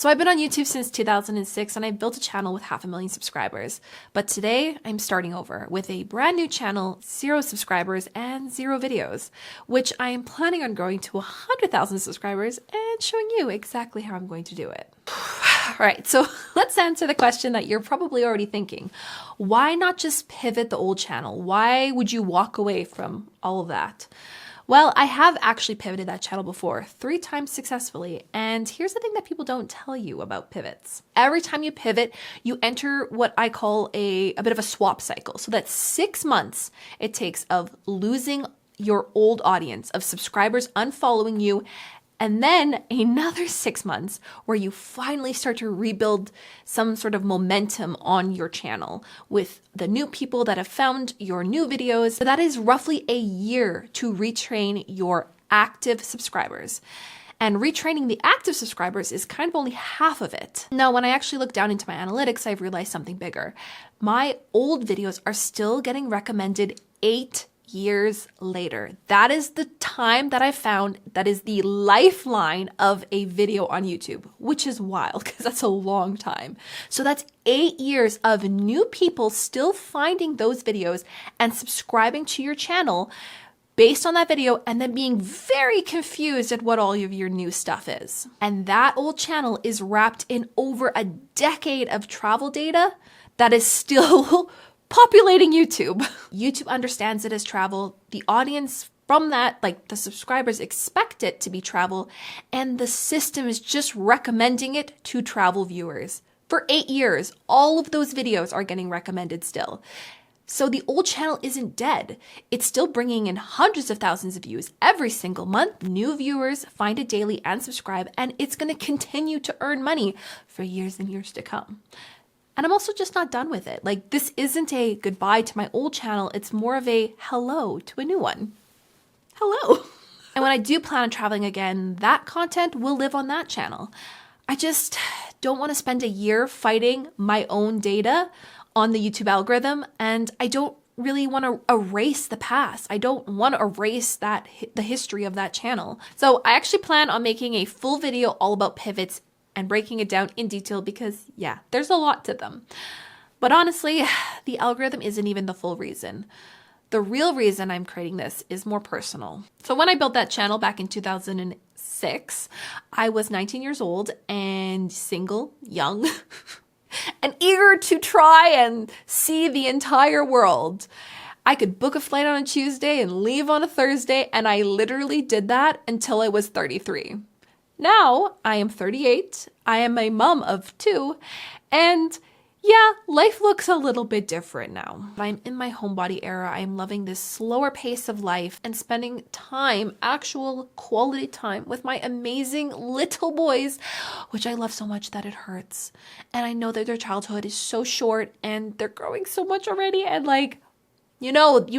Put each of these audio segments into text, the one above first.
So I've been on YouTube since 2006 and I've built a channel with 500,000 subscribers. But today I'm starting over with a brand new channel, 0 subscribers and 0 videos, which I am planning on growing to 100,000 subscribers and showing you exactly how I'm going to do it. All right, so let's answer the question that you're probably already thinking. Why not just pivot the old channel? Why would you walk away from all of that? Well, I have actually pivoted that channel before, 3 times successfully. And here's the thing that people don't tell you about pivots. Every time you pivot, you enter what I call a bit of a swap cycle. So that's 6 months it takes of losing your old audience, of subscribers unfollowing you, and then another 6 months where you finally start to rebuild some sort of momentum on your channel with the new people that have found your new videos. So that is roughly a year to retrain your active subscribers. And retraining the active subscribers is kind of only half of it. Now, when I actually look down into my analytics, I've realized something bigger. My old videos are still getting recommended 8 years later. That is the time that I found that is the lifeline of a video on YouTube, which is wild because that's a long time. So that's 8 years of new people still finding those videos and subscribing to your channel based on that video and then being very confused at what all of your new stuff is. And that old channel is wrapped in over a decade of travel data that is still populating YouTube. YouTube understands it as travel. The audience from that, like the subscribers, expect it to be travel, and the system is just recommending it to travel viewers. For 8 years, all of those videos are getting recommended still. So the old channel isn't dead. It's still bringing in hundreds of thousands of views every single month. New viewers find it daily and subscribe, and it's going to continue to earn money for years and years to come. And I'm also just not done with it. Like, this isn't a goodbye to my old channel. It's more of a hello to a new one. Hello. And when I do plan on traveling again, that content will live on that channel. I just don't want to spend a year fighting my own data on the YouTube algorithm. And I don't really want to erase the past. I don't want to erase the history of that channel. So I actually plan on making a full video all about pivots and breaking it down in detail because, yeah, there's a lot to them. But honestly, the algorithm isn't even the full reason. The real reason I'm creating this is more personal. So when I built that channel back in 2006, I was 19 years old and single, young, and eager to try and see the entire world. I could book a flight on a Tuesday and leave on a Thursday, and I literally did that until I was 33. Now, I am 38, I am a mom of 2, and yeah, life looks a little bit different now. I'm in my homebody era. I am loving this slower pace of life and spending time, actual quality time, with my amazing little boys, which I love so much that it hurts. And I know that their childhood is so short and they're growing so much already, and like, you know, if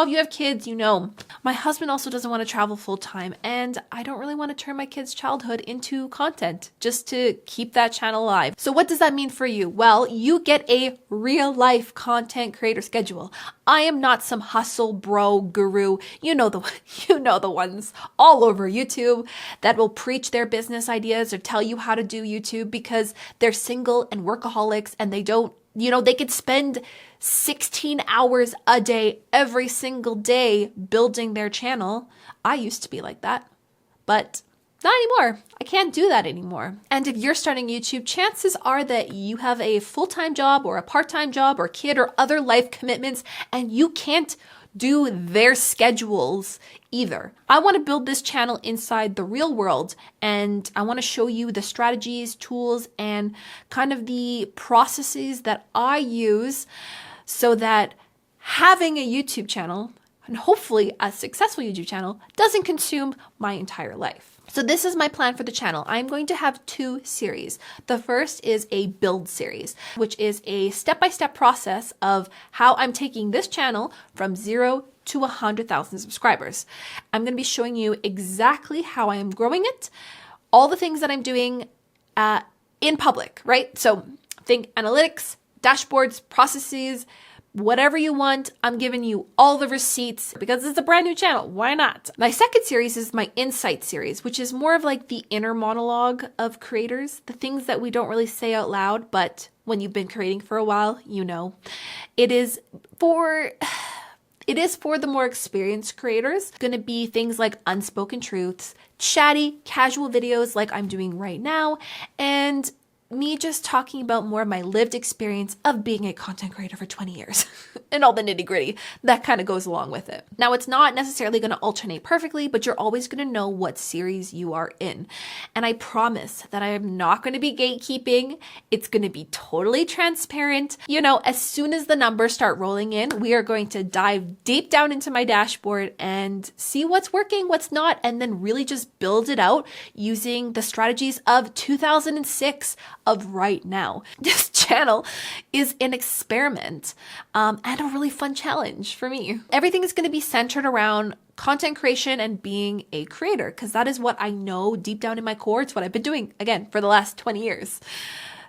you have kids, you know. My husband also doesn't want to travel full time, and I don't really want to turn my kids' childhood into content just to keep that channel alive. So what does that mean for you? Well, you get a real life content creator schedule. I am not some hustle bro guru. You know the ones all over YouTube that will preach their business ideas or tell you how to do YouTube because they're single and workaholics and they don't, they could spend 16 hours a day every single day building their channel. I used to be like that, but not anymore. I can't do that anymore. And if you're starting YouTube, chances are that you have a full-time job or a part-time job or kid or other life commitments, and you can't do their schedules either. I want to build this channel inside the real world, and I want to show you the strategies, tools, and kind of the processes that I use so that having a YouTube channel, and hopefully a successful YouTube channel, doesn't consume my entire life. So this is my plan for the channel. I'm going to have 2 series. The first is a build series, which is a step-by-step process of how I'm taking this channel from 0 to 100,000 subscribers. I'm going to be showing you exactly how I am growing it, all the things that I'm doing in public, right? So think analytics, dashboards, processes, whatever you want. I'm giving you all the receipts because it's a brand new channel. Why not? My second series is my Insight series, which is more of like the inner monologue of creators, the things that we don't really say out loud, but when you've been creating for a while, you know. It is for the more experienced creators. It's going to be things like unspoken truths, chatty, casual videos like I'm doing right now, and me just talking about more of my lived experience of being a content creator for 20 years and all the nitty gritty that kind of goes along with it. Now, it's not necessarily going to alternate perfectly, but you're always going to know what series you are in. And I promise that I am not going to be gatekeeping. It's going to be totally transparent. You know, as soon as the numbers start rolling in, we are going to dive deep down into my dashboard and see what's working, what's not, and then really just build it out using the strategies of 2006 of right now. This channel is an experiment and a really fun challenge for me. Everything is going to be centered around content creation and being a creator, because that is what I know deep down in my core. It's what I've been doing, again, for the last 20 years.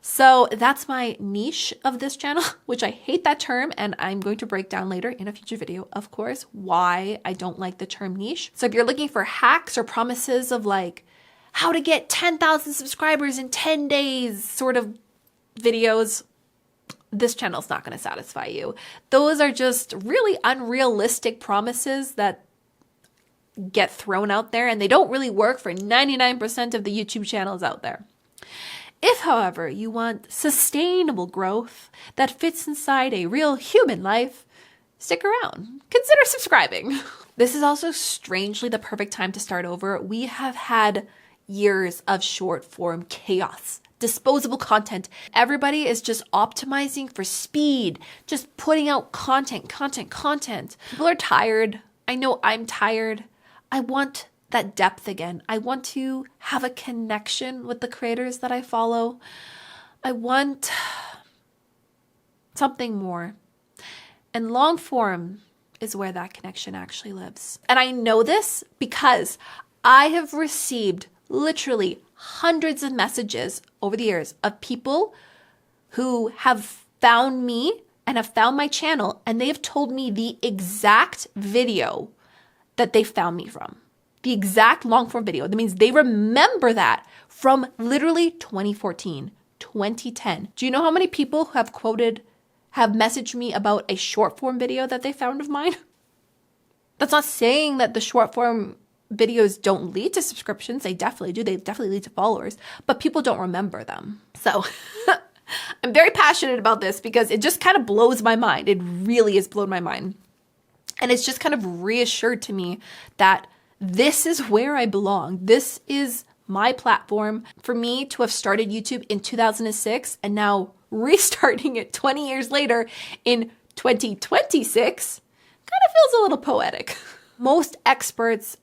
So that's my niche of this channel, which I hate that term, and I'm going to break down later in a future video, of course, why I don't like the term niche. So if you're looking for hacks or promises of like how to get 10,000 subscribers in 10 days sort of videos, this channel's not going to satisfy you. Those are just really unrealistic promises that get thrown out there, and they don't really work for 99% of the YouTube channels out there. If, however, you want sustainable growth that fits inside a real human life, stick around. Consider subscribing. This is also strangely the perfect time to start over. We have had years of short form chaos, disposable content. Everybody is just optimizing for speed, just putting out content. People are tired. I know I'm tired. I want that depth again. I want to have a connection with the creators that I follow. I want something more. And long form is where that connection actually lives. And I know this because I have received literally hundreds of messages over the years of people who have found me and have found my channel, and they have told me the exact video that they found me from. The exact long form video. That means they remember that from literally 2014, 2010. Do you know how many people who have messaged me about a short form video that they found of mine? That's not saying that the short form videos don't lead to subscriptions. They definitely do. They definitely lead to followers, but people don't remember them. So I'm very passionate about this because it just kind of blows my mind. It really has blown my mind. And it's just kind of reassured to me that this is where I belong. This is my platform. For me to have started YouTube in 2006 and now restarting it 20 years later in 2026 kind of feels a little poetic. Most experts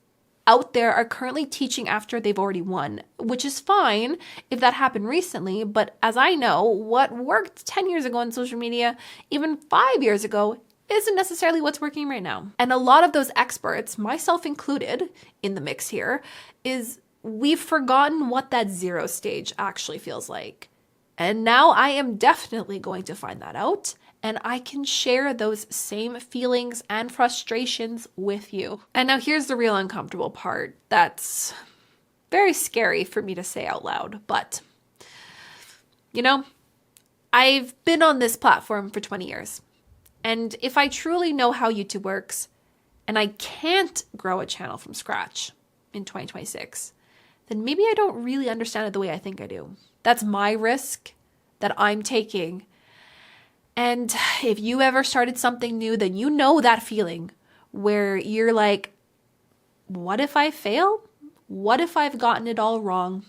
out there are currently teaching after they've already won, which is fine if that happened recently. But as I know, what worked 10 years ago on social media, even 5 years ago, isn't necessarily what's working right now. And a lot of those experts, myself included in the mix here, is we've forgotten what that zero stage actually feels like. And now I am definitely going to find that out, and I can share those same feelings and frustrations with you. And now here's the real uncomfortable part that's very scary for me to say out loud, but you know, I've been on this platform for 20 years. And if I truly know how YouTube works and I can't grow a channel from scratch in 2026, then maybe I don't really understand it the way I think I do. That's my risk that I'm taking. And if you ever started something new, then you know that feeling where you're like, what if I fail? What if I've gotten it all wrong?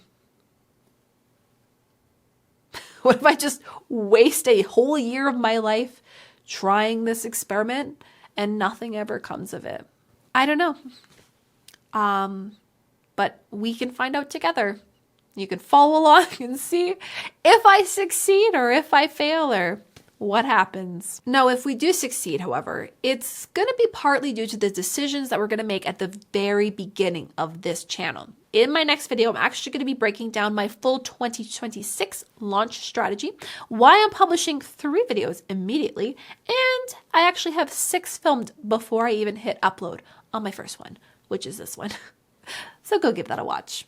What if I just waste a whole year of my life trying this experiment and nothing ever comes of it? I don't know. But we can find out together. You can follow along and see if I succeed or if I fail or what happens. Now, if we do succeed, however, it's going to be partly due to the decisions that we're going to make at the very beginning of this channel. In my next video, I'm actually going to be breaking down my full 2026 launch strategy, why I'm publishing 3 videos immediately, and I actually have 6 filmed before I even hit upload on my first one, which is this one. So go give that a watch.